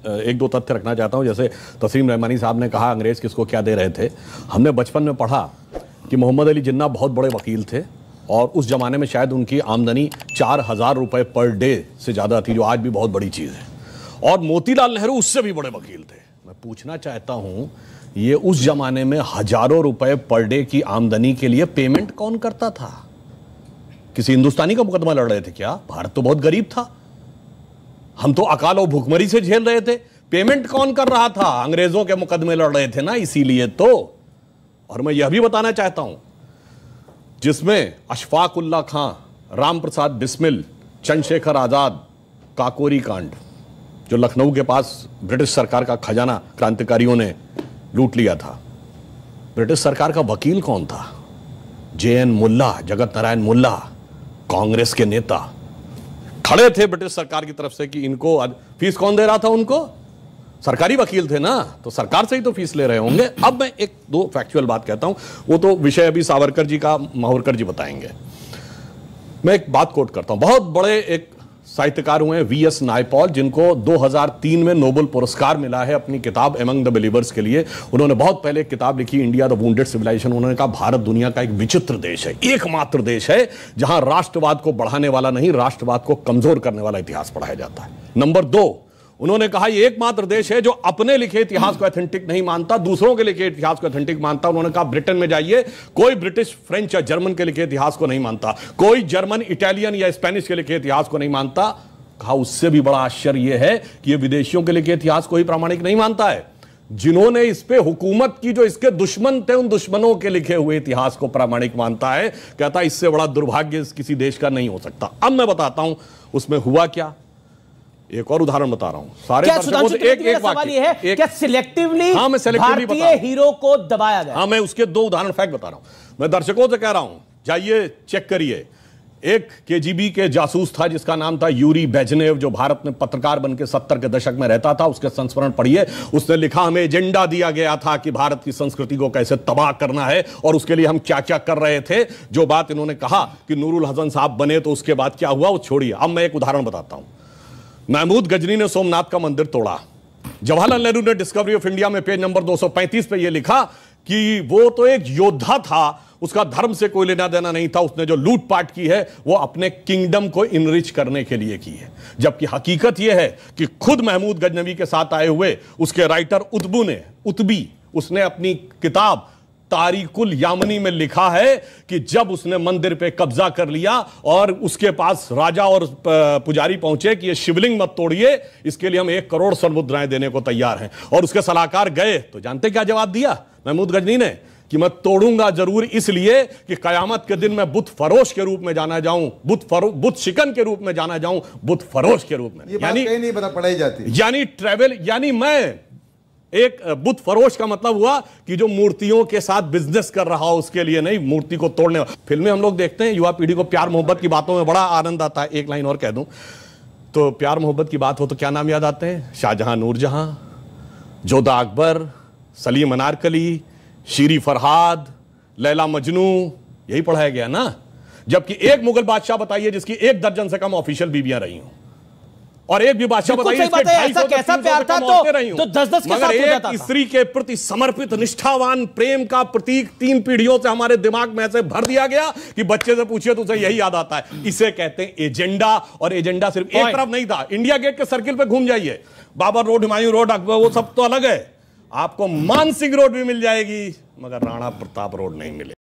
एक दो तथ्य रखना चाहता हूं। जैसे तस्लीम रहमानी साहब ने कहा अंग्रेज किसको क्या दे रहे थे। हमने बचपन में पढ़ा कि मोहम्मद अली जिन्ना बहुत बड़े वकील थे और उस जमाने में शायद उनकी आमदनी 4,000 रुपए पर डे से ज़्यादा थी, जो आज भी बहुत बड़ी चीज़ है। और मोतीलाल नेहरू उससे भी बड़े वकील थे। मैं पूछना चाहता हूं, ये उस जमाने में हजारों रुपए पर डे की आमदनी के लिए पेमेंट कौन करता था? किसी हिंदुस्तानी का मुकदमा लड़ रहे थे क्या? भारत तो बहुत गरीब था, हम तो अकाल और भूखमरी से झेल रहे थे। पेमेंट कौन कर रहा था? अंग्रेजों के मुकदमे लड़ रहे थे ना, इसीलिए तो। और मैं यह भी बताना चाहता हूं, जिसमें अशफाक उल्ला खां, राम प्रसाद बिस्मिल, चंद्रशेखर आजाद, काकोरी कांड, जो लखनऊ के पास ब्रिटिश सरकार का खजाना क्रांतिकारियों ने लूट लिया था, ब्रिटिश सरकार का वकील कौन था? JN मुल्ला, जगत नारायण मुल्ला, कांग्रेस के नेता खड़े थे ब्रिटिश सरकार की तरफ से कि इनको फीस कौन दे रहा था? उनको सरकारी वकील थे ना, तो सरकार से ही तो फीस ले रहे होंगे। अब मैं एक दो फैक्चुअल बात कहता हूं, वो तो विषय अभी सावरकर जी का माहौरकर जी बताएंगे। मैं एक बात कोट करता हूं। बहुत बड़े एक साहित्यकार हुए VS नायपॉल, जिनको 2003 में नोबेल पुरस्कार मिला है अपनी किताब एमंग द बिलीवर्स के लिए। उन्होंने बहुत पहले एक किताब लिखी, इंडिया द वुंडेड सिविलाइजेशन। उन्होंने कहा भारत दुनिया का एक विचित्र देश है, एकमात्र देश है जहां राष्ट्रवाद को बढ़ाने वाला नहीं, राष्ट्रवाद को कमजोर करने वाला इतिहास पढ़ाया जाता है। नंबर 2, उन्होंने कहा ये एकमात्र देश है जो अपने लिखे इतिहास को ऑथेंटिक नहीं मानता, दूसरों के लिखे इतिहास को ऑथेंटिक मानता। उन्होंने कहा ब्रिटेन में जाइए, कोई ब्रिटिश, फ्रेंच या जर्मन के लिखे इतिहास को नहीं मानता, कोई जर्मन, इटालियन या स्पेनिश के लिखे इतिहास को नहीं मानता। कहा उससे भी बड़ा आश्चर्य यह है कि ये विदेशियों के लिखे इतिहास को ही प्रामाणिक नहीं मानता है, जिन्होंने इस पे हुकूमत की, जो इसके दुश्मन थे, उन दुश्मनों के लिखे हुए इतिहास को प्रामाणिक मानता है। कहता इससे बड़ा दुर्भाग्य किसी देश का नहीं हो सकता। अब मैं बताता हूं उसमें हुआ क्या। एक और उदाहरण बता रहा हूं। सारे क्या एक सवाल ये है, क्या सिलेक्टिवली भारतीय हीरो को दबाया गया? हाँ, मैं उसके 2 उदाहरण फैक्ट बता रहा हूं। मैं दर्शकों से कह रहा हूं, जाइए चेक करिए। एक KGB के जासूस था जिसका नाम था यूरी बेजनेव, जो भारत में पत्रकार बनकर 70 के दशक में रहता था। उसके संस्मरण पढ़िए। उसने लिखा, हमें एजेंडा दिया गया था कि भारत की संस्कृति को कैसे तबाह करना है और उसके लिए हम क्या क्या कर रहे थे। जो बात इन्होंने कहा कि नूरुल हसन साहब बने तो उसके बाद क्या हुआ, वो छोड़िए। अब मैं एक उदाहरण बताता हूं। महमूद गजनी ने सोमनाथ का मंदिर तोड़ा। जवाहरलाल नेहरू ने डिस्कवरी ऑफ इंडिया में पेज नंबर 235 पे यह लिखा कि वो तो एक योद्धा था, उसका धर्म से कोई लेना देना नहीं था, उसने जो लूटपाट की है वो अपने किंगडम को इनरिच करने के लिए की है। जबकि हकीकत यह है कि खुद महमूद गजनवी के साथ आए हुए उसके राइटर उतबी, उसने अपनी किताब तारिकुल यामनी में लिखा है कि जब उसने मंदिर पे कब्जा कर लिया और उसके पास राजा और पुजारी पहुंचे कि ये शिवलिंग मत तोड़िए, इसके लिए हम 1 करोड़ स्वर्ण मुद्राएं देने को तैयार हैं, और उसके सलाहकार गए तो जानते क्या जवाब दिया महमूद गजनी ने? कि मैं तोड़ूंगा जरूर, इसलिए कि कयामत के दिन मैं बुत फरोश के रूप में जाना जाऊं, बुत शिकन के रूप में जाना जाऊं, बुत फरोश के रूप में। यानी नहीं पता पढ़ाई जाती, यानी ट्रेवल, यानी मैं एक बुत फरोश का मतलब हुआ कि जो मूर्तियों के साथ बिजनेस कर रहा हो, उसके लिए नहीं, मूर्ति को तोड़ने। फिल्में हम लोग देखते हैं, युवा पीढ़ी को प्यार मोहब्बत की बातों में बड़ा आनंद आता है। एक लाइन और कह दूं तो, प्यार मोहब्बत की बात हो तो क्या नाम याद आते हैं? शाहजहां, नूरजहां, जोधा अकबर, सलीम अनारकली, शीरी फरहाद, लैला मजनू, यही पढ़ाया गया ना। जबकि एक मुगल बादशाह बताइए जिसकी 1 दर्जन से कम ऑफिशियल बीवियां रही हों, और एक भी बादशाह बताइए ऐसा कैसा प्यार था तो 10-10 के साथ हो जाता था। स्त्री के प्रति समर्पित निष्ठावान प्रेम का प्रतीक 3 पीढ़ियों से हमारे दिमाग में ऐसे भर दिया गया कि बच्चे से पूछिए तो उसे यही याद आता है। इसे कहते हैं एजेंडा। और एजेंडा सिर्फ एक तरफ नहीं था। इंडिया गेट के सर्किल पे घूम जाइए, बाबर रोड, हुमायूं रोड, अकबर, वो सब तो अलग है। आपको मानसिंह रोड भी मिल जाएगी, मगर राणा प्रताप रोड नहीं मिलेगी।